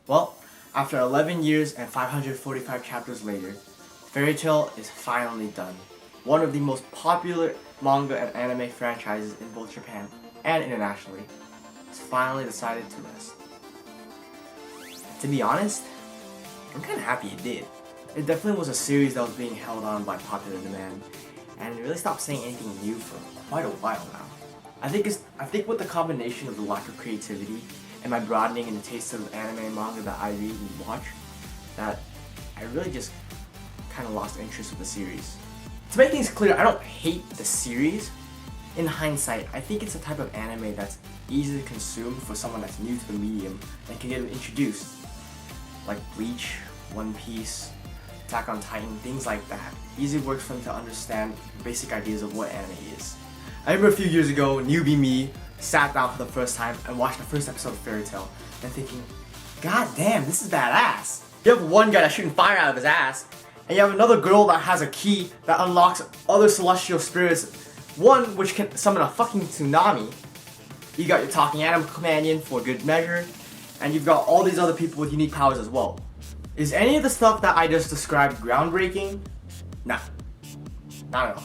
Well, after 11 years and 545 chapters later, Fairy Tail is finally done. One of the most popular manga and anime franchises in both Japan and internationally has finally decided to rest. To be honest, I'm kinda happy it did. It definitely was a series that was being held on by popular demand, and it really stopped saying anything new for quite a while now. I think with the combination of the lack of creativity and my broadening in the taste of anime and manga that I read and watch, that I really just kind of lost interest with the series. To make things clear, I don't hate the series. In hindsight, I think it's a type of anime that's easy to consume for someone that's new to the medium and can get them introduced. Like Bleach, One Piece, Attack on Titan, things like that. Easy works for them to understand basic ideas of what anime is. I remember a few years ago, newbie me sat down for the first time and watched the first episode of Fairy Tail and thinking, God damn, this is badass. You have one guy that's shooting fire out of his ass, and you have another girl that has a key that unlocks other celestial spirits, one which can summon a fucking tsunami. You got your talking animal companion for good measure, and you've got all these other people with unique powers as well. Is any of the stuff that I just described groundbreaking? Nah, not at all.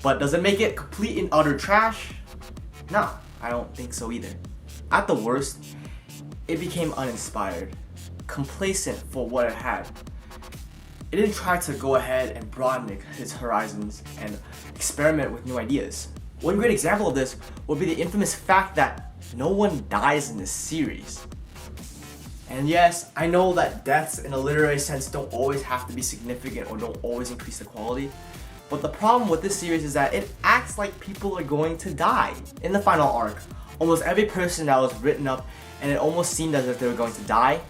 But does it make it complete and utter trash? No, I don't think so either. At the worst, it became uninspired, complacent for what it had. It didn't try to go ahead and broaden its horizons and experiment with new ideas. One great example of this would be the infamous fact that no one dies in this series. And yes, I know that deaths in a literary sense don't always have to be significant or don't always increase the quality, but the problem with this series is that it acts like people are going to die. In the final arc, almost every person that was written up and it almost seemed as if they were going to die,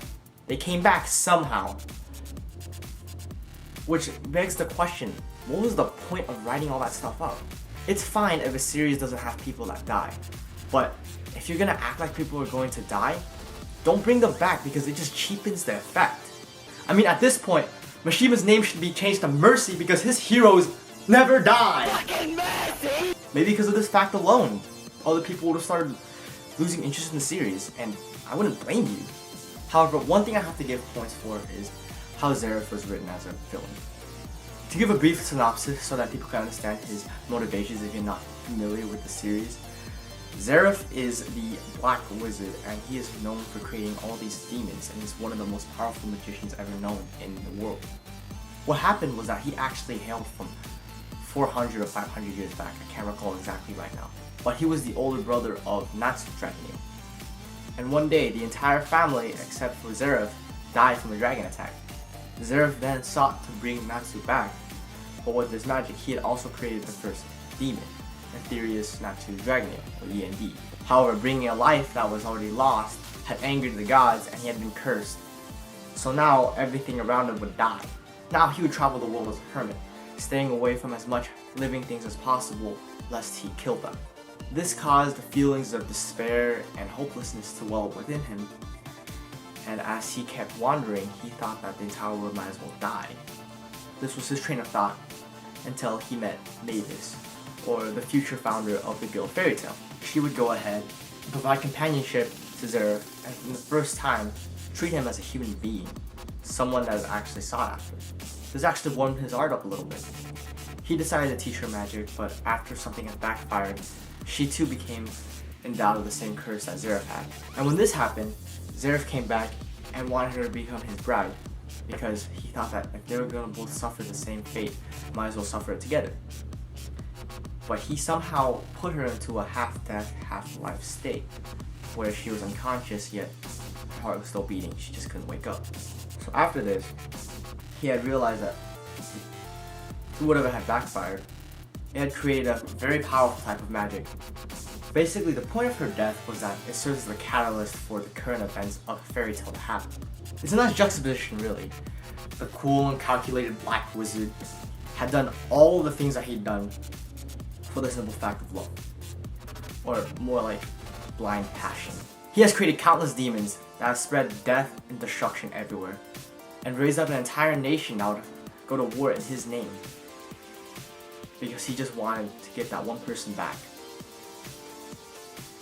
they came back somehow. Which begs the question, what was the point of writing all that stuff up? It's fine if a series doesn't have people that die, but if you're gonna act like people are going to die, don't bring them back because it just cheapens the effect. I mean, at this point, Mashima's name should be changed to Mercy because his heroes never die! Fucking Mercy! Maybe because of this fact alone, other people would have started losing interest in the series, and I wouldn't blame you. However, one thing I have to give points for is how Zeref was written as a villain. To give a brief synopsis so that people can understand his motivations if you're not familiar with the series, Zeref is the Black Wizard, and he is known for creating all these demons, and is one of the most powerful magicians ever known in the world. What happened was that he actually hailed from 400 or 500 years back, I can't recall exactly right now, but he was the older brother of Natsu Dragon. And one day, the entire family, except for Zeref, died from a dragon attack. Zeref then sought to bring Natsu back, but with his magic, he had also created the first demon, Aetherius Natsu Dragonio, or END. However, bringing a life that was already lost had angered the gods and he had been cursed. So now everything around him would die. Now he would travel the world as a hermit, staying away from as much living things as possible lest he kill them. This caused feelings of despair and hopelessness to well within him, and as he kept wandering, he thought that the entire world might as well die. This was his train of thought until he met Mavis, or the future founder of the guild Fairy Tail. She would go ahead and provide companionship to Zeref, and for the first time, treat him as a human being, someone that is actually sought after. This actually warmed his heart up a little bit. He decided to teach her magic, but after something had backfired, she too became endowed with the same curse that Zeref had. And when this happened, Zeref came back and wanted her to become his bride, because he thought that if they were going to both suffer the same fate, might as well suffer it together. But he somehow put her into a half-death, half-life state, where she was unconscious yet her heart was still beating, she just couldn't wake up. So after this, he had realized that through whatever had backfired, it had created a very powerful type of magic. Basically, the point of her death was that it serves as the catalyst for the current events of Fairy Tail to happen. It's a nice juxtaposition, really. The cool and calculated Black Wizard had done all the things that he'd done for the simple fact of love. Or more like blind passion. He has created countless demons that have spread death and destruction everywhere, and raised up an entire nation that would go to war in his name, because he just wanted to get that one person back.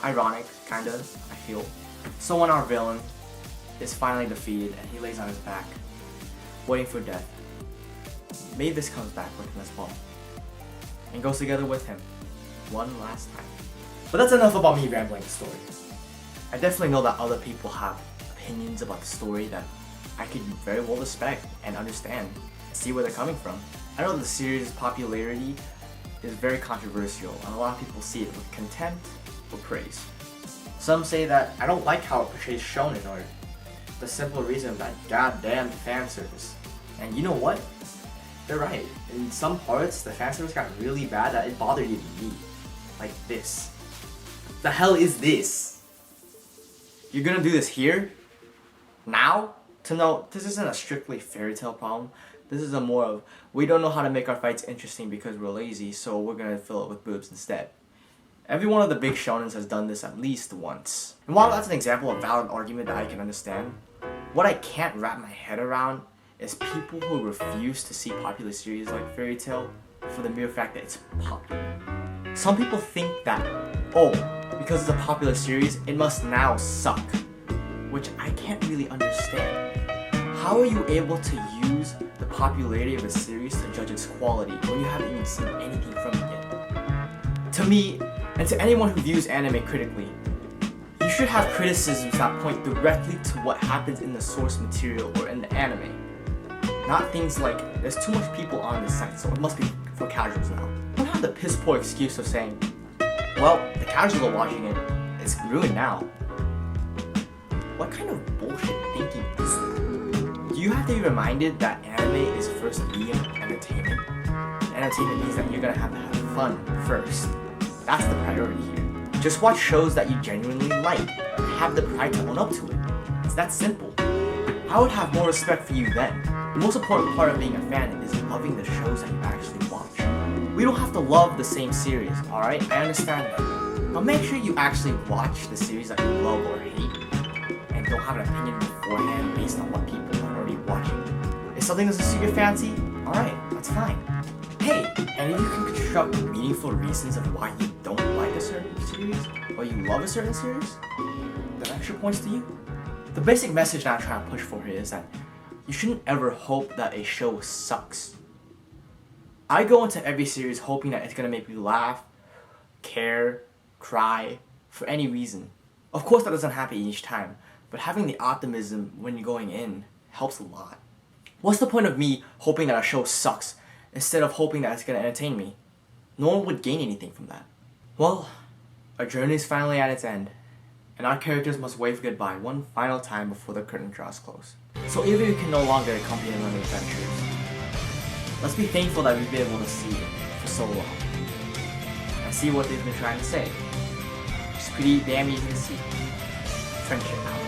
Ironic, kinda, I feel. So when our villain, is finally defeated and he lays on his back, waiting for death. Mavis comes back with him as well, and goes together with him one last time. But that's enough about me rambling the story. I definitely know that other people have opinions about the story that I could very well respect and understand and see where they're coming from. I know the series' popularity is very controversial and a lot of people see it with contempt or praise. Some say that I don't like how it portrays shonen or the simple reason that goddamn fan service. And you know what? They're right. In some parts, the fan service got really bad that it bothered even me. Like this. The hell is this? You're gonna do this here? Now? To know, this isn't a strictly fairy tale problem. This is a more of, we don't know how to make our fights interesting because we're lazy, so we're gonna fill it with boobs instead. Every one of the big shonens has done this at least once. And while that's an example of valid argument that I can understand, what I can't wrap my head around is people who refuse to see popular series like Fairy Tail for the mere fact that it's popular. Some people think that, oh, because it's a popular series, it must now suck. Which I can't really understand. How are you able to use the popularity of a series to judge its quality when you haven't even seen anything from it yet? To me, and to anyone who views anime critically, you should have criticisms that point directly to what happens in the source material or in the anime. Not things like, there's too much people on this site, so it must be for casuals now. Don't have the piss poor excuse of saying, well, the casuals are watching it, it's ruined now. What kind of bullshit thinking is that? Do you have to be reminded that anime is first a medium of entertainment? And entertainment means that you're gonna have fun first. That's the priority here. Just watch shows that you genuinely like and have the pride to own up to it. It's that simple. I would have more respect for you then. The most important part of being a fan is loving the shows that you actually watch. We don't have to love the same series, alright? I understand that. But make sure you actually watch the series that you love or hate. Don't have an opinion beforehand based on what people are already watching. If something doesn't suit your fancy, alright, that's fine. Hey, and if you can construct meaningful reasons of why you don't like a certain series, or you love a certain series, then extra points to you. The basic message that I'm trying to push for here is that you shouldn't ever hope that a show sucks. I go into every series hoping that it's gonna make me laugh, care, cry, for any reason. Of course that doesn't happen each time, but having the optimism when you're going in helps a lot. What's the point of me hoping that a show sucks instead of hoping that it's gonna entertain me? No one would gain anything from that. Well, our journey is finally at its end, and our characters must wave goodbye one final time before the curtain draws close. So Ivy can no longer accompany them on their adventures. Let's be thankful that we've been able to see them for so long, and see what they've been trying to say. It's pretty damn easy to see. Friendship out.